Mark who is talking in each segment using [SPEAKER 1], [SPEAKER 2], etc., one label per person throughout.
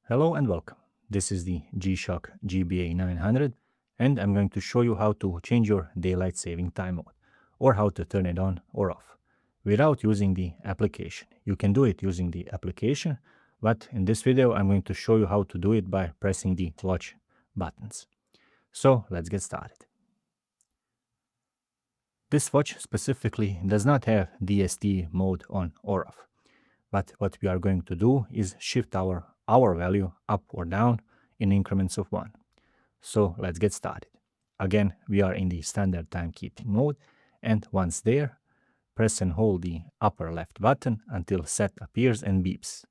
[SPEAKER 1] Hello and welcome. This is the Gshock GBA-900 and I'm going to show you how to change your daylight saving time mode or how to turn it on or off without using the application. You can do it using the application, but in this video I'm going to show you how to do it by pressing the watch buttons. So let's get started. This watch specifically does not have DST mode on or off, but what we are going to do is shift our hour value up or down in increments of 1. So let's get started. Again, we are in the standard timekeeping mode, and once there, press and hold the upper left button until set appears and beeps.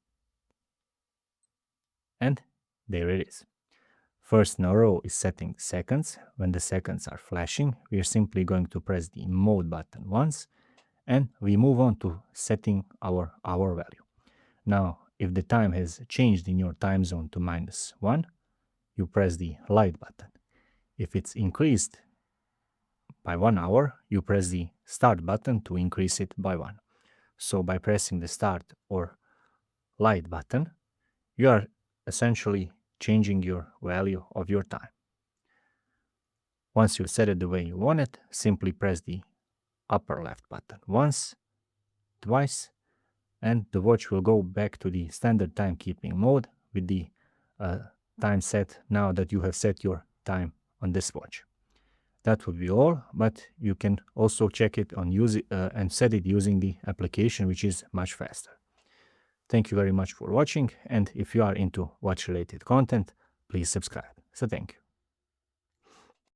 [SPEAKER 1] And there it is. First in a row is setting seconds. When the seconds are flashing, we are simply going to press the mode button once, and we move on to setting our hour value. Now, if the time has changed in your time zone to -1, you press the light button. If it's increased by 1 hour, you press the start button to increase it by 1. So by pressing the start or light button, you are essentially changing your value of your time. Once you set it the way you want it, simply press the upper left button once, twice, and the watch will go back to the standard timekeeping mode with the time set now that you have set your time on this watch. That would be all, but you can also check it on and set it using the application, which is much faster. Thank you very much for watching, and if you are into watch related content, please subscribe. So thank you.